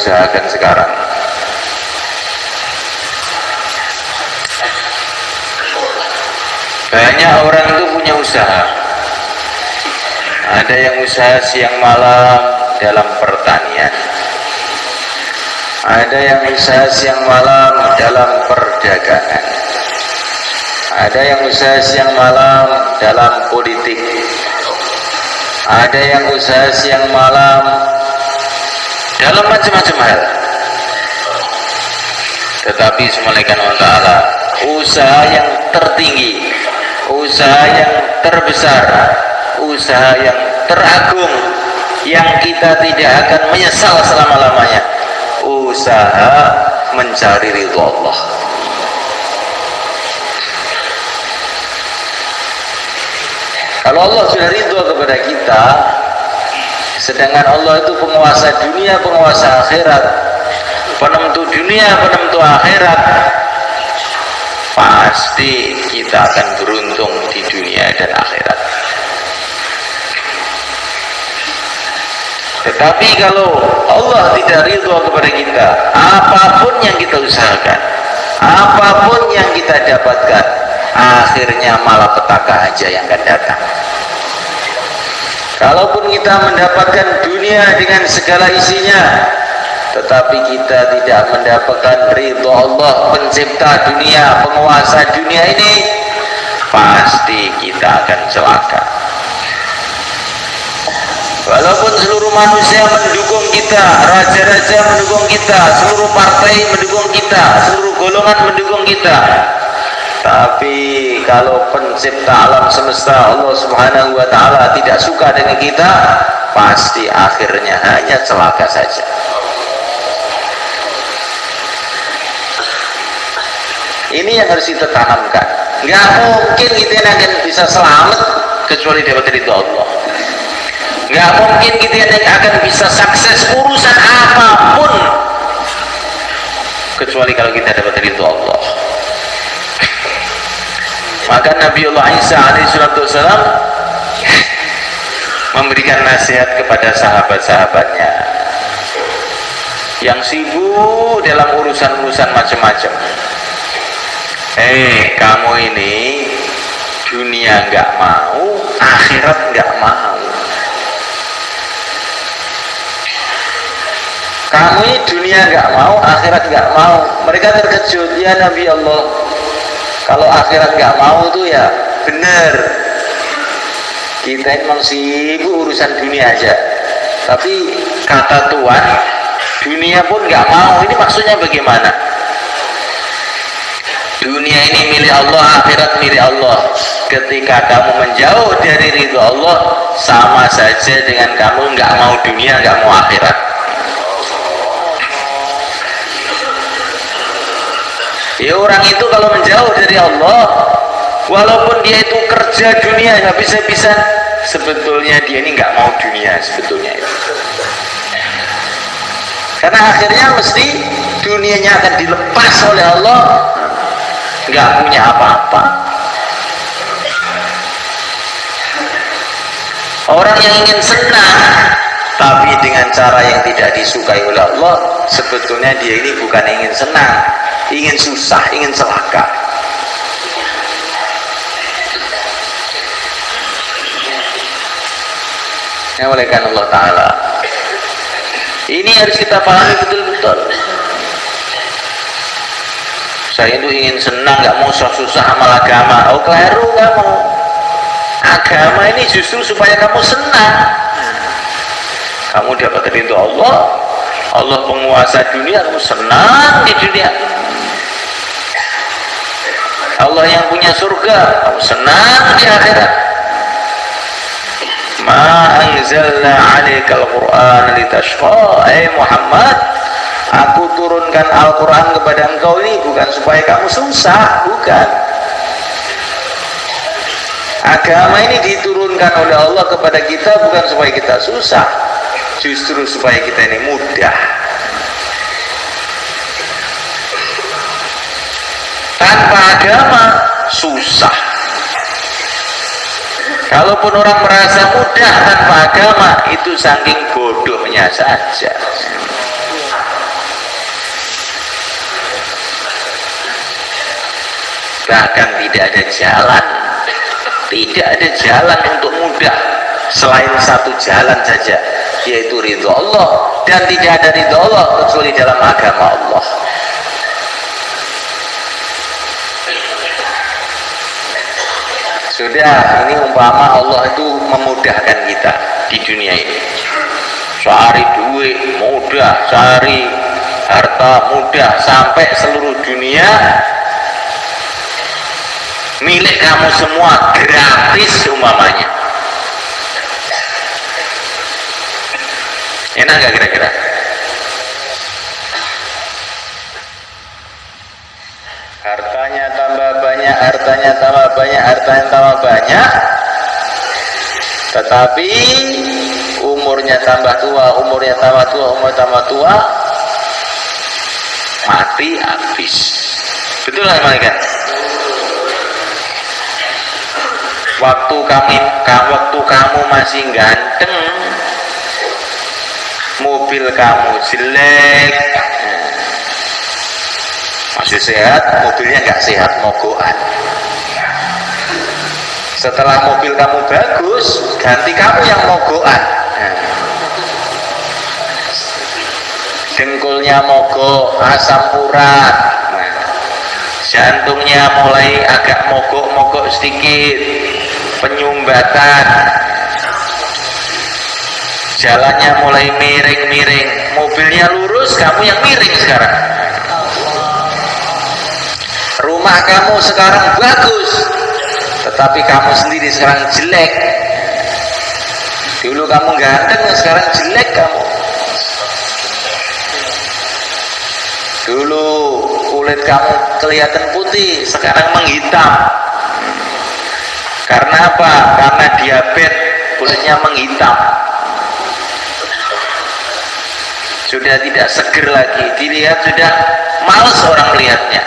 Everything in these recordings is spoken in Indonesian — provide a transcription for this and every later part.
usahakan sekarang. Banyak orang itu punya usaha. Ada yang usaha siang malam dalam pertanian, ada yang usaha siang malam dalam perdagangan, ada yang usaha siang malam dalam politik, ada yang usaha siang malam dalam macam-macam hal. Tetapi semalakan Allah Ta'ala, usaha yang tertinggi, usaha yang terbesar, usaha yang teragung, yang kita tidak akan menyesal selama-lamanya, usaha mencari ridha Allah. Kalau Allah sudah ridha kepada kita, sedangkan Allah itu penguasa dunia, penguasa akhirat, penentu dunia, penentu akhirat, pasti kita akan beruntung di dunia dan akhirat. Tetapi kalau Allah tidak ridha kepada kita, apapun yang kita usahakan, apapun yang kita dapatkan, akhirnya malapetaka aja yang akan datang. Kalaupun kita mendapatkan dunia dengan segala isinya, tetapi kita tidak mendapatkan ridha Allah, pencipta dunia, penguasa dunia ini, pasti kita akan celaka. Walaupun seluruh manusia mendukung kita, raja-raja mendukung kita, seluruh partai mendukung kita, seluruh golongan mendukung kita, tapi kalau pencipta alam semesta Allah Subhanahu wa Ta'ala tidak suka dengan kita, pasti akhirnya hanya celaka saja. Ini yang harus kita tanamkan. Nggak mungkin kita akan bisa selamat kecuali dapat ridha Allah. Nggak mungkin kita akan bisa sukses urusan apapun kecuali kalau kita dapat ridha Allah. Maka Nabiullah Isa alaihissalam memberikan nasihat kepada sahabat-sahabatnya yang sibuk dalam urusan-urusan macam-macam. Kamu ini dunia nggak mau, akhirat nggak mau. Kamu ini dunia nggak mau, akhirat nggak mau. Mereka terkejut, ya Nabi Allah, kalau akhirat nggak mau tuh ya benar, kita memang sibuk urusan dunia aja. Tapi kata Tuhan, dunia pun nggak mau. Ini maksudnya bagaimana? Dunia ini milik Allah, akhirat milik Allah. Ketika kamu menjauh dari ridha Allah, sama saja dengan kamu nggak mau dunia, nggak mau akhirat. Ya, orang itu kalau menjauh dari Allah, walaupun dia itu kerja dunia habis-habisan, sebetulnya dia ini nggak mau dunia sebetulnya itu. Karena akhirnya mesti dunianya akan dilepas oleh Allah, nggak punya apa-apa. Orang yang ingin senang tapi dengan cara yang tidak disukai oleh Allah, sebetulnya dia ini bukan ingin senang, ingin susah, ingin celaka. Ya, oleh karena Allah Ta'ala, ini harus kita pahami betul-betul. Saya itu ingin senang, nggak mau susah-susah amal agama. Oh, keliru kamu. Agama ini justru supaya kamu senang. Kamu dapat ridha Allah, Allah penguasa dunia, kamu senang di dunia. Allah yang punya surga, kamu senang di akhirat. Ma anzalna 'alaikal Qur'ana litashqa. Muhammad, aku turunkan Al-Quran kepada engkau ini bukan supaya kamu susah, bukan. Agama ini diturunkan oleh Allah kepada kita bukan supaya kita susah, justru supaya kita ini mudah. Tanpa agama susah. Kalaupun orang merasa mudah tanpa agama, itu saking bodohnya saja. bahkan tidak ada jalan untuk mudah selain satu jalan saja, yaitu ridho Allah, dan tidak ada ridho Allah kecuali dalam agama Allah. Sudah, ini umpama Allah itu memudahkan kita di dunia ini. Cari duit mudah, cari harta mudah, sampai seluruh dunia milik kamu semua, gratis umpamanya. Enak gak kira-kira? Hartanya tambah banyak, hartanya tambah banyak, hartanya tambah banyak, tetapi umurnya tambah tua, umurnya tambah tua, umur tambah tua, mati habis. Betul lah mereka. Waktu kamu masih ganteng, mobil kamu jelek, masih sehat, mobilnya nggak sehat, mogokan. Setelah mobil kamu bagus, ganti kamu yang mogokan. Dengkulnya mogok, asam urat, jantungnya mulai agak mogok-mogok sedikit, penyumbatan, jalannya mulai miring-miring, mobilnya lurus, kamu yang miring sekarang. Rumah kamu sekarang bagus, tetapi kamu sendiri sekarang jelek. Dulu kamu ganteng, sekarang jelek kamu. Dulu kulit kamu kelihatan putih, sekarang menghitam. Karena apa? Karena diabetes, kulitnya menghitam. Sudah tidak seger lagi, dilihat sudah males orang melihatnya.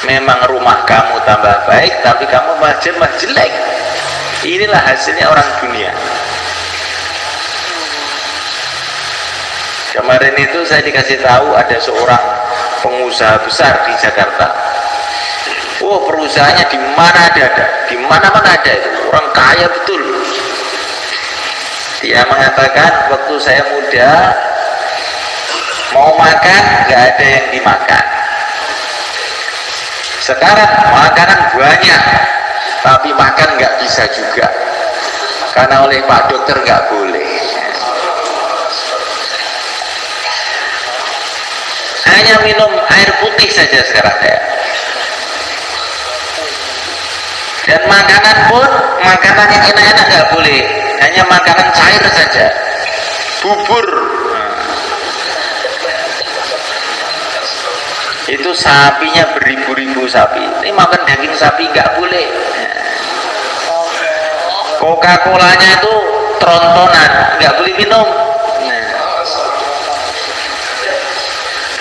Memang rumah kamu tambah baik, tapi kamu malah jelek. Inilah hasilnya orang dunia. Kemarin itu saya dikasih tahu ada seorang pengusaha besar di Jakarta. Oh, perusahaannya di mana ada, di mana-mana ada itu. Orang kaya betul. Dia mengatakan waktu saya muda mau makan nggak ada yang dimakan. Sekarang makanan banyak, tapi makan nggak bisa juga, karena oleh Pak Dokter nggak boleh. Hanya minum air putih saja sekarang ya. Dan makanan pun, makanan yang enak-enak nggak boleh, hanya makanan cair saja, bubur. Itu sapinya beribu-ribu sapi, ini makan daging sapi nggak boleh. Coca-Colanya itu trontonan, nggak boleh minum.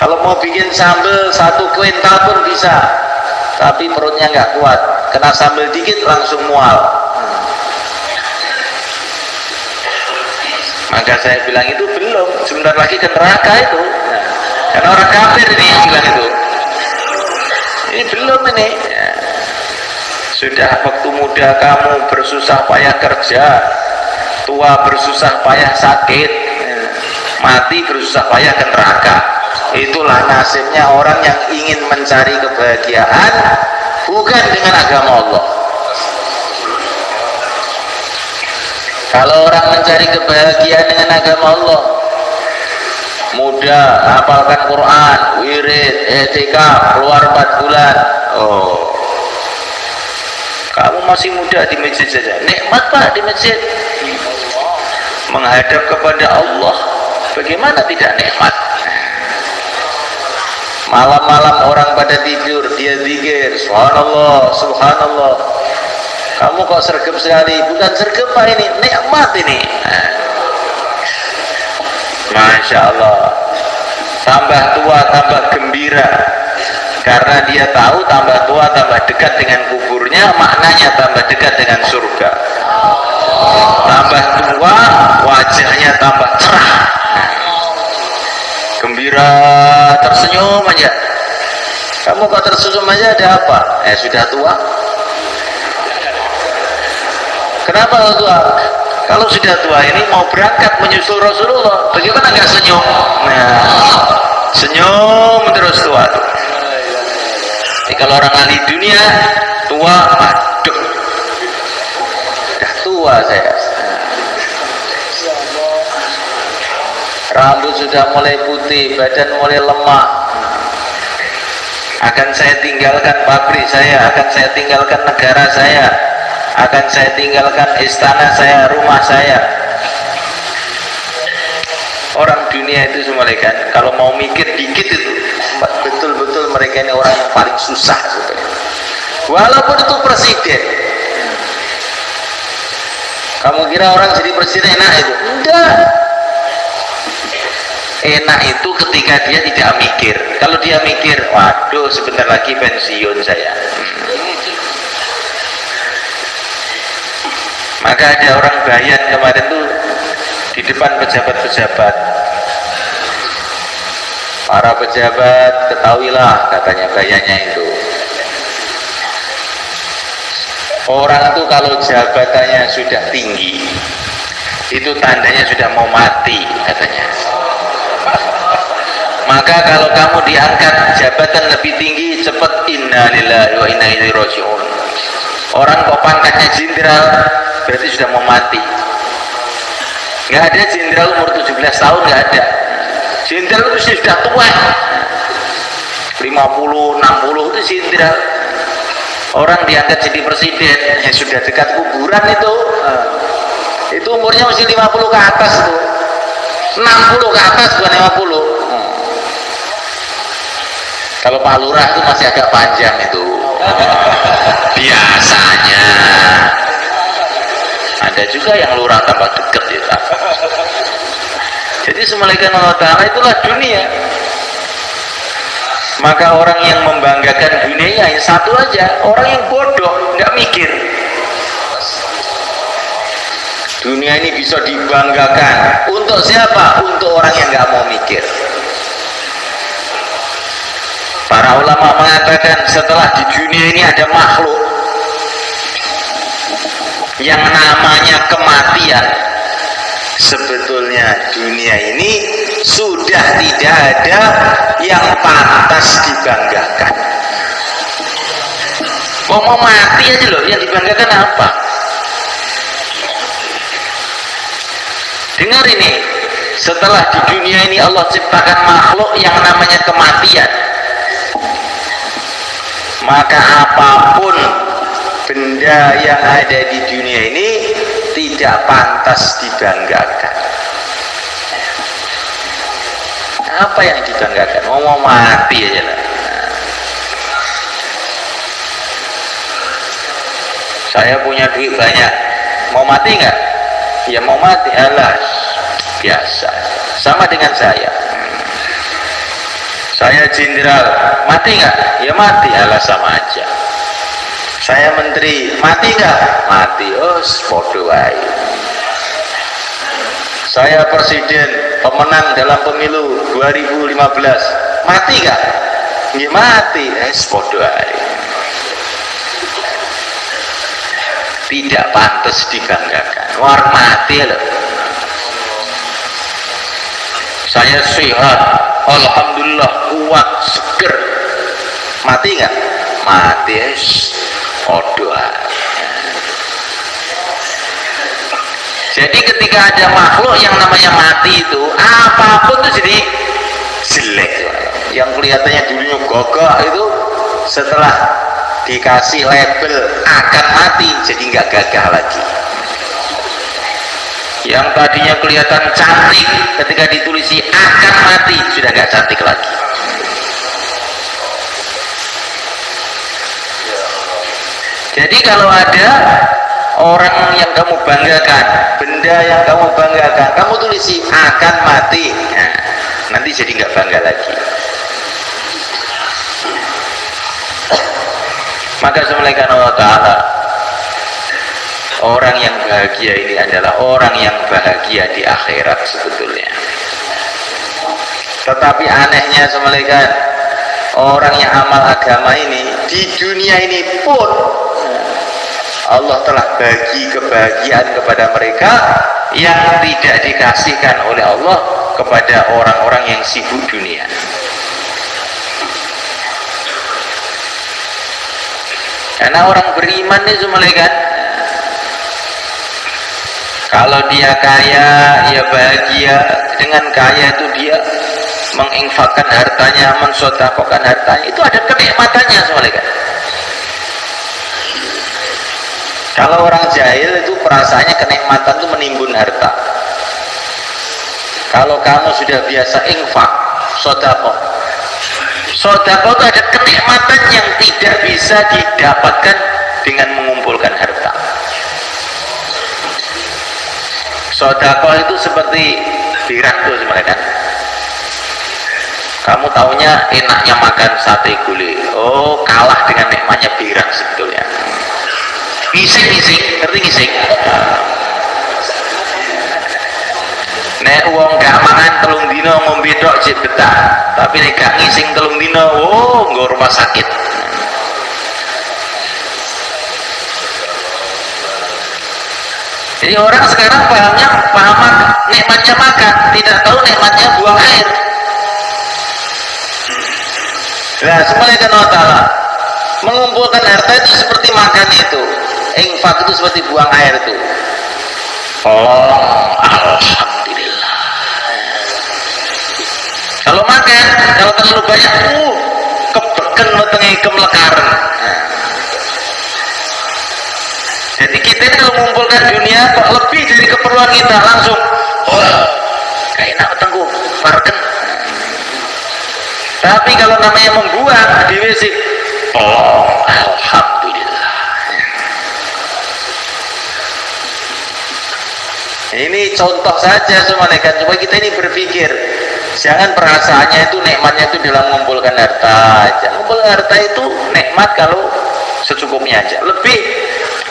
Kalau mau bikin sambal 1 kuintal pun bisa, tapi perutnya nggak kuat, kena sambal dikit langsung mual. Maka saya bilang itu belum, sebentar lagi ke neraka itu. Karena orang kafir ini yang bilang itu. Ini belum ini. Ya. Sudah waktu muda kamu bersusah payah kerja, tua bersusah payah sakit, mati bersusah payah ke neraka. Itulah nasibnya orang yang ingin mencari kebahagiaan bukan dengan agama Allah. Kalau orang mencari kebahagiaan dengan agama Allah, muda, hafalkan Quran, wirid, etikaf, keluar 4 bulan. Oh, kamu masih muda di masjid saja, nikmat Pak di masjid, menghadap kepada Allah, bagaimana tidak nikmat? Malam-malam orang pada tidur, dia zikir, subhanallah, subhanallah. Kamu kok sergap sekali? Bukan sergap Pak, ini nikmat ini. Masya Allah. Tambah tua tambah gembira, karena dia tahu tambah tua tambah dekat dengan kuburnya, maknanya tambah dekat dengan surga. Tambah tua wajahnya tambah cerah, gembira, tersenyum aja. Kamu kok tersusum aja, ada apa? Sudah tua. Kenapa tua? Kalau sudah tua ini mau berangkat menyusul Rasulullah, bagaimana nggak senyum? Nah, senyum terus tua tuh. Jadi kalau orang ahli dunia tua, aduh, udah tua saya. Rambut sudah mulai putih, badan mulai lemah. Akan saya tinggalkan pabrik saya, akan saya tinggalkan negara saya, akan saya tinggalkan istana saya, rumah saya. Orang dunia itu semua kan, kalau mau mikir dikit itu betul-betul mereka ini orang yang paling susah sebetulnya. Walaupun itu presiden. Kamu kira orang jadi presiden enak itu? Enggak. Enak itu ketika dia tidak mikir. Kalau dia mikir, waduh sebentar lagi pensiun saya. Maka ada orang bayan kemarin tuh di depan pejabat-pejabat. Para pejabat ketahuilah, katanya bayannya itu. Orang tuh kalau jabatannya sudah tinggi, itu tandanya sudah mau mati, katanya. Maka kalau kamu diangkat jabatan lebih tinggi, cepat innalillahi wa inna ilaihi raji'un. Orang kok pangkatnya jenderal, berarti sudah mau mati. Nggak ada jenderal umur 17 tahun, nggak ada. Jenderal itu sudah tua, 50, 60 itu jenderal. Orang diangkat jadi presiden, ya sudah dekat kuburan itu. Itu umurnya masih 50 ke atas tuh, 60 ke atas bukan 50. Kalau Pak Lurah itu masih agak panjang itu. Biasanya. Ada juga yang lurah tambah dekat ya. Jadi semalakan Allah Ta'ala itulah dunia. Maka orang yang membanggakan dunia yang satu aja, orang yang bodoh, nggak mikir. Dunia ini bisa dibanggakan untuk siapa? Untuk orang yang nggak mau mikir. Para ulama mengatakan setelah di dunia ini ada makhluk yang namanya kematian, sebetulnya dunia ini sudah tidak ada yang pantas dibanggakan. Mau mati aja loh, yang dibanggakan apa? Dengar ini, setelah di dunia ini Allah ciptakan makhluk yang namanya kematian, maka apapun benda yang ada di dunia ini tidak pantas dibanggakan. Apa yang dibanggakan? Mau mati aja lah. Saya punya duit banyak, mau mati nggak? Ya mau mati, alas biasa, sama dengan saya. Saya jenderal, mati nggak? Ya mati, alas sama aja. Saya menteri, mati nggak? Mati, podo wae. Saya presiden, pemenang dalam pemilu 2015, mati nggak? Ya mati, podo wae. Tidak pantas dibanggakan. War mati loh. Saya sehat, alhamdulillah, kuat, seger. Mati nggak? Mati, doa. Jadi ketika ada makhluk yang namanya mati itu, apapun itu jadi jelek. Yang kelihatannya dulunya gagah itu setelah dikasih label akan mati jadi nggak gagah lagi. Yang tadinya kelihatan cantik ketika ditulisi akan mati sudah nggak cantik lagi. Jadi kalau ada orang yang kamu banggakan, benda yang kamu banggakan, kamu tulisi akan mati, nah, nanti jadi nggak bangga lagi. Maka semalakan Allah Ta'ala, orang yang bahagia ini adalah orang yang bahagia di akhirat sebetulnya. Tetapi anehnya semalakan, orang yang amal agama ini di dunia ini pun Allah telah bagi kebahagiaan kepada mereka yang tidak dikasihkan oleh Allah kepada orang-orang yang sibuk dunia. Karena orang beriman itu malaikat, kalau dia kaya ya bahagia, dengan kaya itu dia menginfakkan hartanya, mensedekahkan hartanya, itu ada kenikmatannya malaikat. Kalau orang jahil itu perasaannya kenikmatan itu menimbun harta. Kalau kamu sudah biasa infak, sedekah, sedekah itu ada kenikmatan yang tidak bisa didapatkan dengan mengumpulkan harta. Sedekah itu seperti birah tuh sebenarnya. Kamu taunya enaknya makan sate gulai, oh kalah dengan nikmatnya birah sebetulnya. Ngising, ngerti ngising? Nek uang gak mangan telung dino ngombe tok jek betah, tapi nek gak ngising telung dino, oh nggo rumah sakit. Jadi orang sekarang paham nikmatnya makan, tidak tahu nikmatnya buang air. Nah, semuanya Allah Ta'ala mengumpulkan harta itu seperti makan itu, infak itu seperti buang air itu. Oh, alhamdulillah. Kalau makan, kalau terlalu banyak, kebeken metengi kemlekaran. Jadi kita ini kalau mengumpulkan dunia kok lebih dari keperluan kita, langsung kayak enak tengku parken. Tapi kalau namanya membuang di WC, alhamdulillah. Ini contoh saja semuanya kan, supaya kita ini berpikir, jangan perasaannya itu nikmatnya itu dalam mengumpulkan harta aja. Mengumpulkan harta itu nikmat kalau secukupnya aja, lebih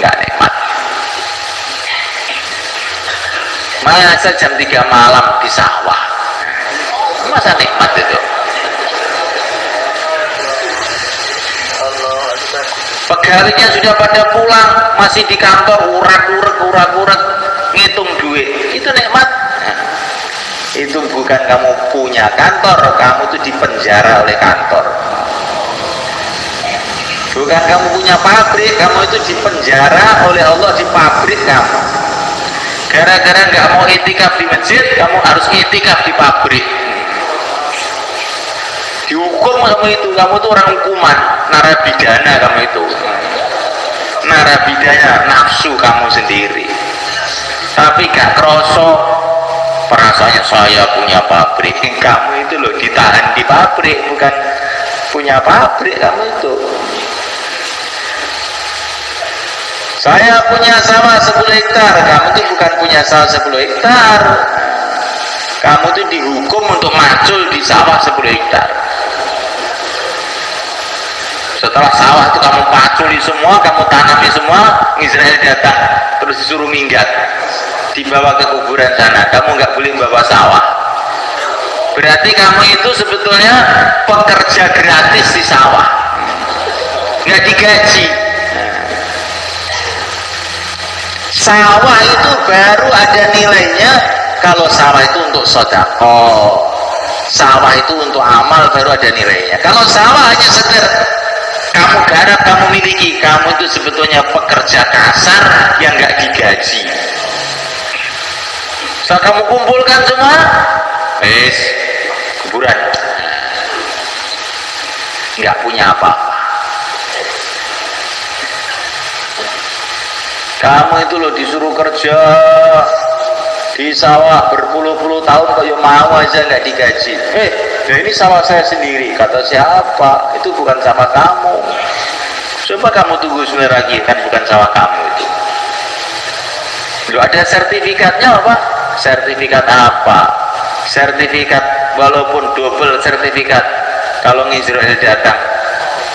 nggak nikmat. Masa jam 3 malam di sawah, masa nikmat itu? Pegawainya sudah pada pulang, masih di kantor urak-urak ngitung duit, itu nikmat? Itu bukan kamu punya kantor, kamu itu dipenjara oleh kantor. Bukan kamu punya pabrik, kamu itu dipenjara oleh Allah di pabrik kamu. Gara-gara nggak mau itikaf di masjid, kamu harus itikaf di pabrik. Dihukum kamu itu orang hukuman, narapidana kamu itu. Narapidana nafsu kamu sendiri. Tapi gak kroso perasaannya saya punya pabrik. Kamu itu loh ditahan di pabrik, bukan punya pabrik kamu itu. Saya punya sawah 10 hektar, kamu itu bukan punya sawah 10 hektar. Kamu itu dihukum untuk macul di sawah 10 hektar. Setelah sawah itu kamu paculi semua, kamu tanami semua, Israel datang terus disuruh minggat, dibawa ke kuburan sana. Kamu nggak boleh bawa sawah. Berarti kamu itu sebetulnya pekerja gratis di sawah, nggak digaji. Sawah itu baru ada nilainya kalau sawah itu untuk sedekah, sawah itu untuk amal, baru ada nilainya. Kalau sawah hanya sekedar kamu garap, kamu miliki, kamu itu sebetulnya pekerja kasar yang nggak digaji. Setelah kamu kumpulkan semua, kuburan, nggak punya apa-apa. Kamu itu loh disuruh kerja di sawah berpuluh-puluh tahun kok mau aja nggak digaji. Ya ini sawah saya sendiri. Kata siapa? Itu bukan sawah kamu. Coba kamu tunggu sebentar lagi, kan bukan sawah kamu itu. Loh, ada sertifikatnya apa? Sertifikat apa? Sertifikat walaupun double sertifikat, kalau Israel datang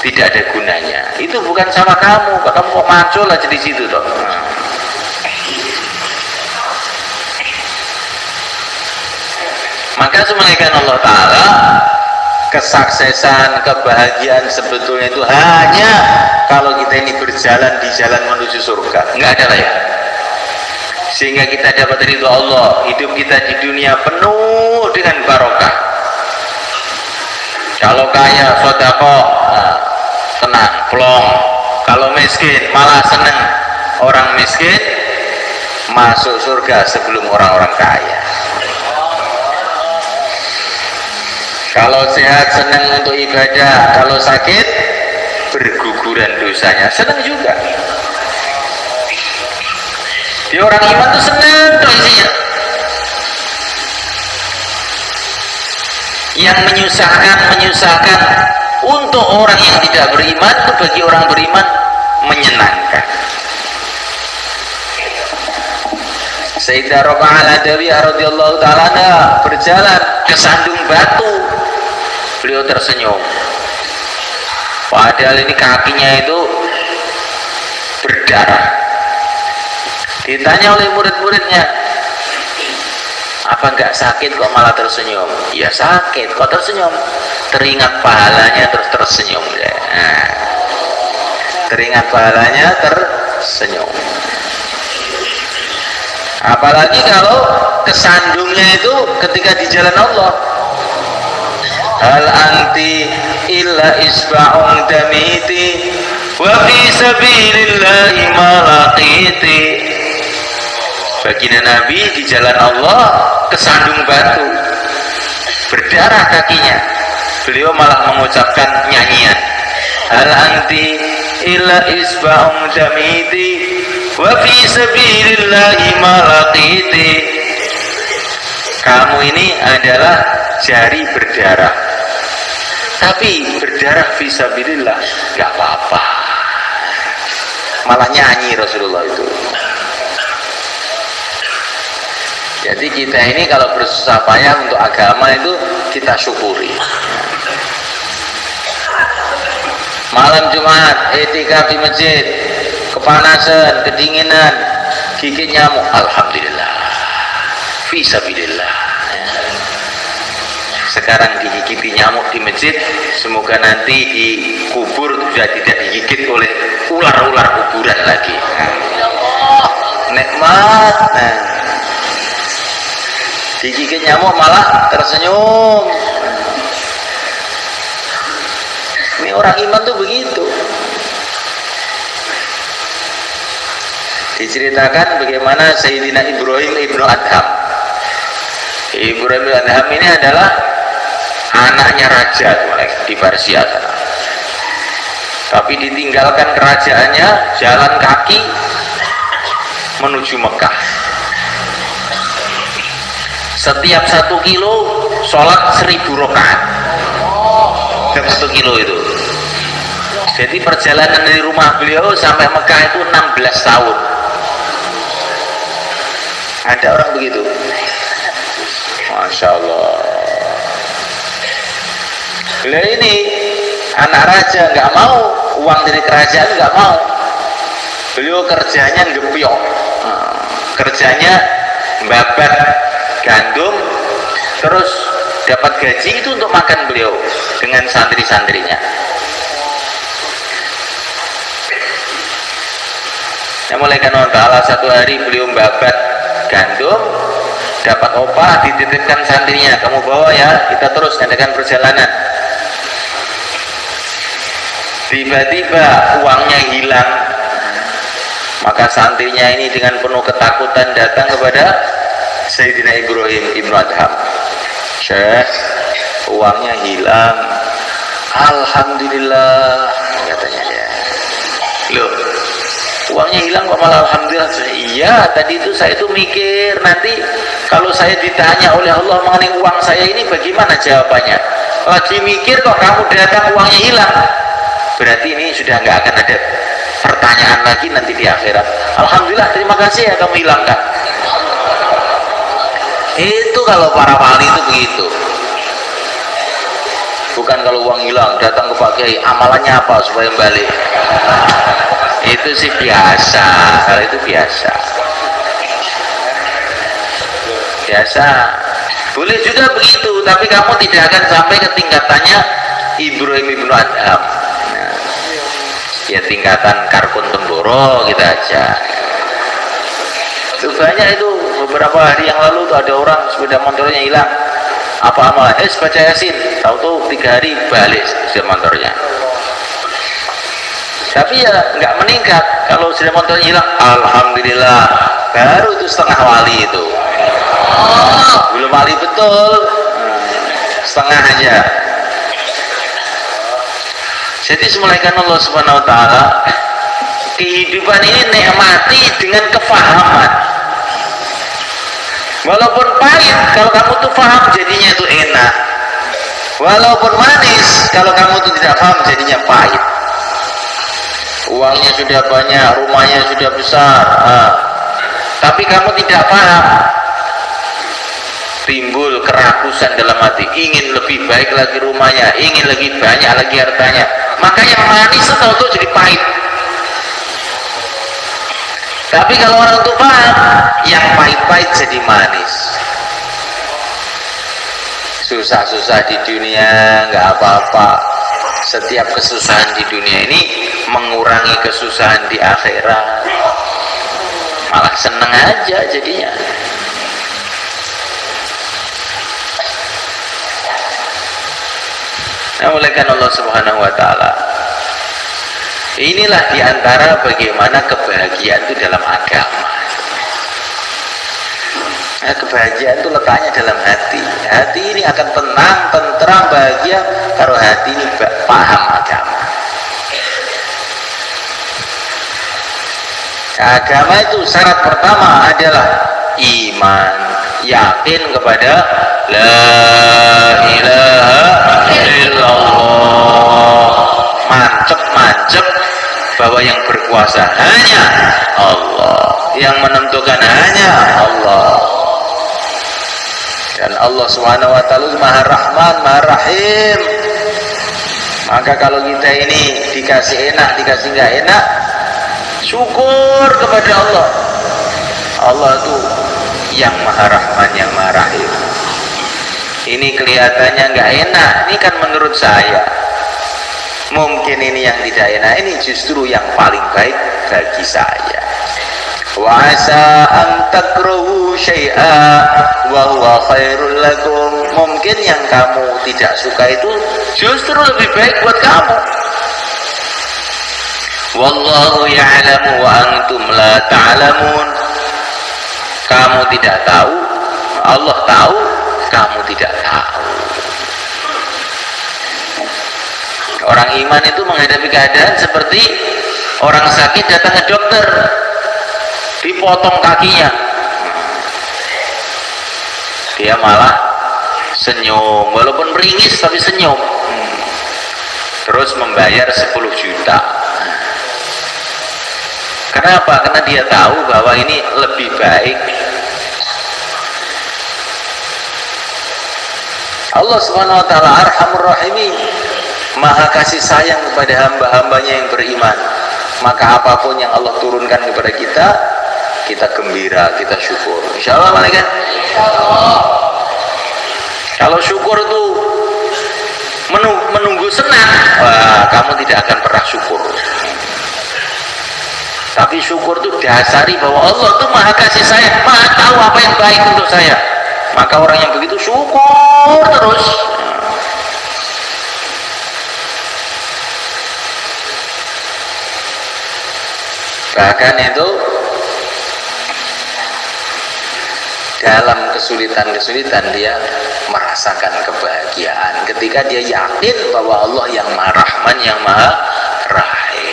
tidak ada gunanya. Itu bukan sawah kamu. Kamu mau macul aja di situ toh. Maka semuanya Allah Ta'ala kesuksesan, kebahagiaan sebetulnya itu hanya kalau kita ini berjalan di jalan menuju surga, nggak ada lain. Sehingga kita dapat ridho Allah, hidup kita di dunia penuh dengan barokah. Kalau kaya sedekah, tenang, plong. Kalau miskin malah seneng. Orang miskin masuk surga sebelum orang-orang kaya. Kalau sehat senang untuk ibadah, kalau sakit berguguran dosanya, senang juga. Di orang iman tuh senang tuh isinya. Yang menyusahkan untuk orang yang tidak beriman, itu bagi orang beriman menyenangkan. Sayyidah Rabi'ah Al-Adawiyah radhiyallahu ta'ala berjalan ke sandung batu, beliau tersenyum, padahal ini kakinya itu berdarah. Ditanya oleh murid-muridnya, apa enggak sakit kok malah tersenyum? Ya sakit, kok tersenyum? Teringat pahalanya terus tersenyum. Nah, teringat pahalanya tersenyum. Apalagi kalau kesandungnya itu ketika di jalan Allah. Hal anti illa isba'un damiti wa fi sabilillahi malaqiti. Baginda Nabi di jalan Allah kesandung batu, berdarah kakinya, beliau malah mengucapkan nyanyian, hal anti illa isba'un damiti wa fi sabilillahi malaqiti. Kamu ini adalah jari berdarah, tapi berdarah fi sabilillah gak apa-apa, malah nyanyi Rasulullah itu. Jadi kita ini kalau bersusah payah untuk agama itu kita syukuri. Malam Jumat etikaf di masjid, kepanasan, kedinginan, gigit nyamuk, alhamdulillah, fisabilillah. Sekarang digigiti nyamuk di masjid, semoga nanti di kubur sudah tidak digigit oleh ular-ular kuburan lagi. Nikmat. Digigit nyamuk malah tersenyum. Ini orang iman tuh begitu. Diceritakan bagaimana Sayyidina Ibrahim ibnu Adham. Ibrahim ibnu Adham ini adalah anaknya raja di Persia sana. Tapi ditinggalkan kerajaannya, jalan kaki menuju Mekah. Setiap 1 kilo sholat 1000 rakaat. Setiap 1 kilo itu. Jadi perjalanan dari rumah beliau sampai Mekah itu 16 tahun. Ada orang begitu. Masya Allah. Beliau ini anak raja, nggak mau uang dari kerajaan, nggak mau. Beliau kerjanya ngepiok, kerjanya babat gandum, terus dapat gaji itu untuk makan beliau dengan santri-santrinya. Yang mulai karena Allah satu hari beliau babat gandum, dapat opah, dititipkan santrinya, kamu bawa ya, kita terus ngadakan perjalanan. Tiba-tiba uangnya hilang, maka santrinya ini dengan penuh ketakutan datang kepada Sayyidina Ibrahim ibnu Adham. Syekh, uangnya hilang. Alhamdulillah, katanya dia. Loh, uangnya hilang kok malah alhamdulillah? Iya, tadi itu saya itu mikir nanti kalau saya ditanya oleh Allah mengenai uang saya ini bagaimana jawabannya. Lagi mikir kok kamu datang uangnya hilang. Berarti ini sudah nggak akan ada pertanyaan lagi nanti di akhirat. Alhamdulillah, terima kasih ya kamu hilangkan. Itu kalau para wali itu begitu. Bukan kalau uang hilang datang ke Pak Kiai, amalannya apa supaya balik. Itu sih biasa, kalau itu biasa. Biasa. Boleh juga begitu, tapi kamu tidak akan sampai ke tingkatannya Ibrahim ibnu Adham. Nah, ya tingkatan Karkun Temboro gitu aja. Itu banyak itu, beberapa hari yang lalu tuh ada orang sepeda motornya hilang. Apa amalan? Baca Yasin. Tahu tuh 3 hari balik sepeda motornya. Tapi ya nggak meningkat. Kalau sepeda motornya hilang, alhamdulillah, baru itu setengah wali itu. Belum wali betul, setengah aja. Jadi semulaikan Allah Subhanahu Wa Taala, kehidupan ini nikmati dengan kefahaman. Walaupun pahit, kalau kamu tuh paham jadinya itu enak. Walaupun manis, kalau kamu tuh tidak paham jadinya pahit. Uangnya sudah banyak, rumahnya sudah besar, tapi kamu tidak paham, timbul kerakusan dalam hati, ingin lebih baik lagi rumahnya, ingin lebih banyak lagi hartanya, maka yang manis itu jadi pahit. Tapi kalau orang itu paham, yang pahit-pahit jadi manis. Susah-susah di dunia nggak apa-apa, setiap kesusahan di dunia ini mengurangi kesusahan di akhirat, malah seneng aja jadinya. Nah, oleh karena Allah Subhanahu Wa Taala, inilah diantara bagaimana kebahagiaan itu dalam agama. Nah, kebahagiaan itu letaknya dalam hati. Hati ini akan tenang, tentram, bahagia kalau hati ini paham agama. Agama itu syarat pertama adalah iman, yakin kepada la ilaha illallah, mancep bahwa yang berkuasa hanya Allah, yang menentukan hanya Allah. Dan Allah Subhanahu Wa Taala Maha Rahman, Maha Rahim. Maka kalau kita ini dikasih enak, dikasih nggak enak, syukur kepada Allah. Allah itu yang Maha Rahman, yang Maha Rahim. Ini kelihatannya nggak enak, ini kan menurut saya. Mungkin ini yang tidak enak, ini justru yang paling baik bagi saya. Wa asa an takrahu syai'a wa huwa khairul lakum. Mungkin yang kamu tidak suka itu justru lebih baik buat kamu. Wallahu ya'lamu wa antum la ta'lamun. Kamu tidak tahu, Allah tahu, kamu tidak tahu. Orang iman itu menghadapi keadaan seperti orang sakit datang ke dokter, dipotong kakinya, dia malah senyum, walaupun meringis tapi senyum, terus membayar 10 juta. Kenapa? Karena dia tahu bahwa ini lebih baik. Allah Subhanahu Wa Taala Arhamur Rahimin, Maha kasih sayang kepada hamba-hambanya yang beriman. Maka apapun yang Allah turunkan kepada kita, kita gembira, kita syukur. Insya Allah, malaikat. Kalau syukur itu menunggu senang, wah, kamu tidak akan pernah syukur. Tapi syukur itu dasari bahwa Allah itu Maha kasih sayang, Maha tahu apa yang baik untuk saya. Maka orang yang begitu syukur terus. Bahkan itu dalam kesulitan-kesulitan dia merasakan kebahagiaan ketika dia yakin bahwa Allah yang Maha Rahman, yang Maha Rahim.